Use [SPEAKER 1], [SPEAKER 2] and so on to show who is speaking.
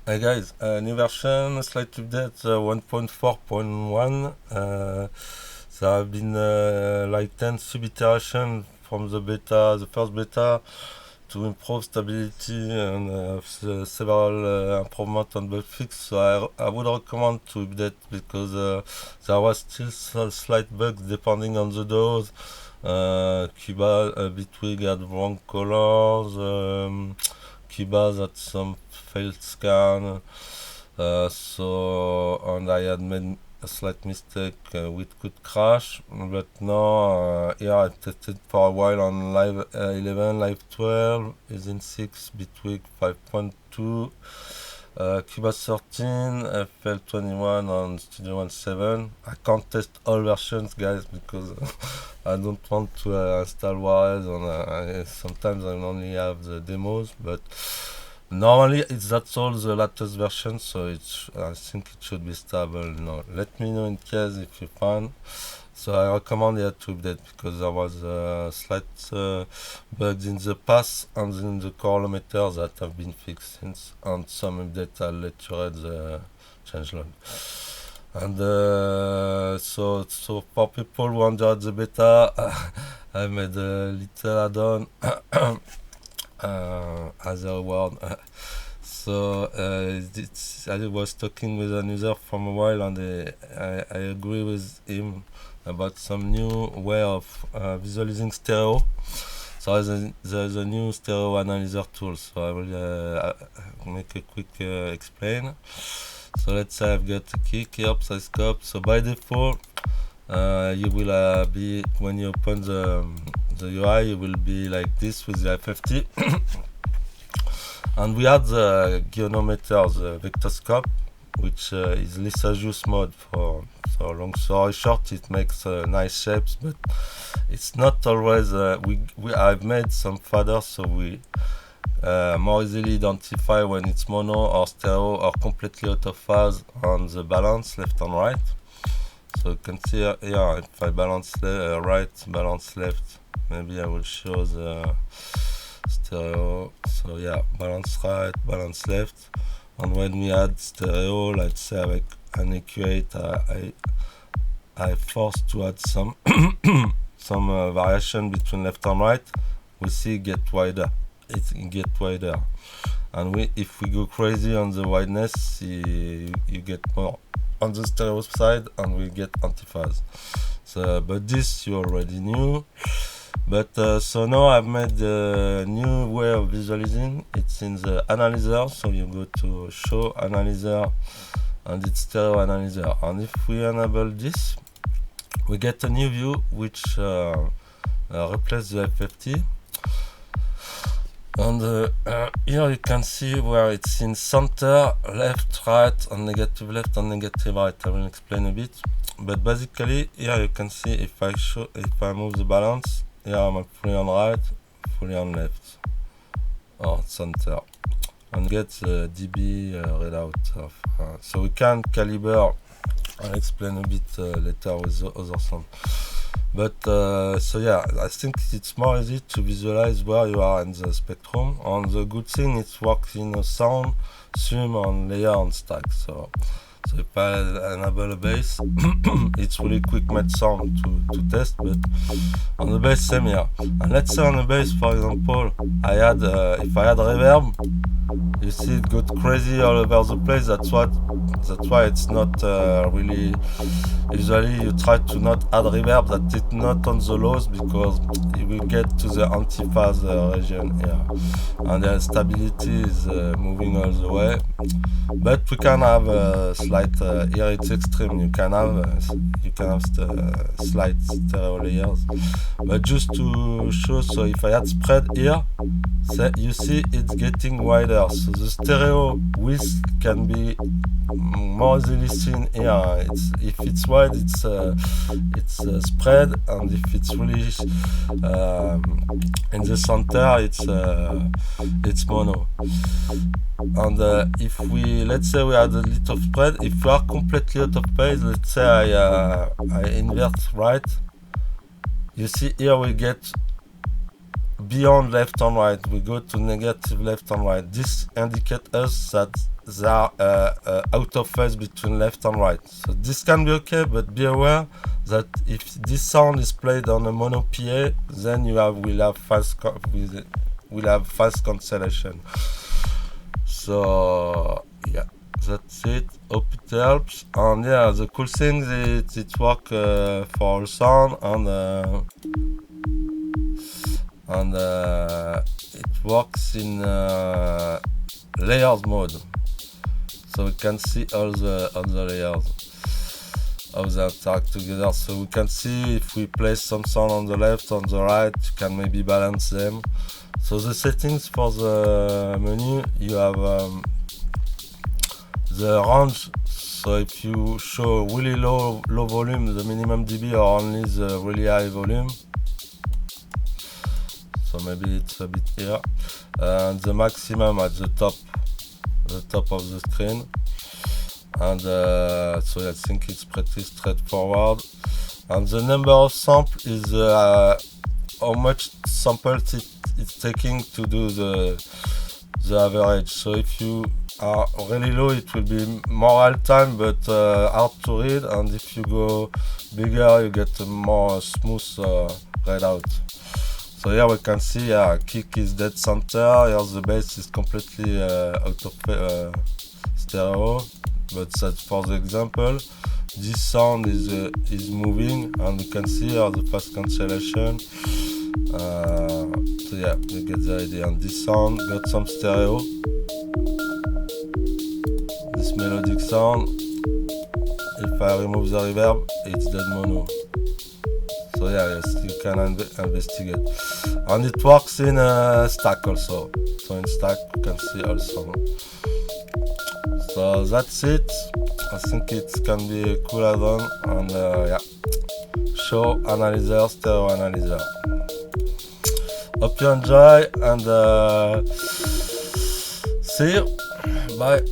[SPEAKER 1] Hey guys, new version, slight update 1.4.1. There have been like 10 sub-iterations from the first beta, to improve stability and several improvements on bug fix. So I would recommend to update because there was still some slight bugs depending on the dose. Cuba Bitwig had wrong colors. Cubas had some failed scan. And I had made a slight mistake which could crash, but no, here I tested for a while on live 11, live 12, is in 6, Bitwig 5.2, Cubase 13, FL21 on Studio One 7. I can't test all versions, guys, because I don't want to install Juarez, and sometimes I only have the demos, but normally that's all the latest version, so I think it should be stable now. Let me know in case if you find. So I recommend you to update because there was slight bugs in the past and in the colorimeter that have been fixed since, and some update. I'll let you read the changelog. And so for people who enjoyed the beta, I made a little add-on as a reward. I was talking with an user from a while, and I agree with him about some new way of visualizing stereo. So there's a new stereo analyzer tool. So I will make a quick explain. So let's say I've got a kick here, PsyScope. So by default, you will be, when you open the UI, you will be like this with the FFT. And we had the gyrometer, the vectorscope, which is Lissajous mode for. So long story short, it makes nice shapes, but it's not always. I've made some faders, so we more easily identify when it's mono or stereo or completely out of phase on the balance left and right. So you can see here, if I balance right, balance left, maybe I will show the stereo. So yeah, balance right, balance left. And when we add stereo, let's say avec an EQ8, I forced to add some some variation between left and right. We see it get wider. And if we go crazy on the wideness, you get more on the stereo side, and we get antiphase. So, but this you already knew. But so now I've made a new way of visualizing. It's in the Analyser. So you go to Show Analyzer, and it's Stereo Analyzer. And if we enable this, we get a new view which replaces the FFT. And here you can see where it's in center, left, right, and negative left and negative right. I will explain a bit. But basically, here you can see if I move the balance, here I'm fully on right, fully on left, or center, and get the dB readout of. So we can calibrate. I'll explain a bit later with the other sound. But so yeah, I think it's more easy to visualize where you are in the spectrum. And the good thing, it works in a sound, sum, and layer and stack. So if I enable a bass, it's really quick made sound to test. But on the bass, same here. And let's say on the bass, for example, if I add reverb, you see it got crazy all over the place. That's why it's not really. Usually you try to not add reverb that is not on the lows, because you will get to the antiphase region here, and the stability is moving all the way. But we can have a slight here it's extreme. You can have slight stereo layers, but just to show. So if I add spread here, you see it's getting wider. So the stereo width can be more easily seen here. If it's wide, it's spread, and if it's really in the center, it's mono. And if let's say we add a little spread, if we are completely out of phase, let's say I invert right, you see here we get beyond left and right. We go to negative left and right. This indicates us that they are out of phase between left and right. So this can be okay, but be aware that if this sound is played on a mono PA, then will have fast cancellation. So yeah, that's it. Hope it helps. And yeah, the cool thing is it works for all sound, and it works in layers mode, so we can see all the layers, how they interact together. So we can see if we place some sound on the left, on the right, you can maybe balance them. So the settings for the menu, you have the range. So if you show really low volume, the minimum dB, or only the really high volume. So maybe it's a bit here. And the maximum at the top of the screen. And so I think it's pretty straightforward. And the number of samples is how much samples it's taking to do the average. So if you are really low, it will be more real time, but hard to read. And if you go bigger, you get a more smooth readout. So here we can see kick is dead center. Here the bass is completely out of stereo, but that's for the example. This sound is moving, and we can see here the fast cancellation. So yeah, you get the idea. And this sound got some stereo. This melodic sound, if I remove the reverb, it's dead mono. So yeah, yes, you can investigate. And it works in stack also. So in stack you can see also. So that's it. I think it can be a cool add-on. And yeah, show analyzer, stereo analyzer. Hope you enjoy, and see you. Bye.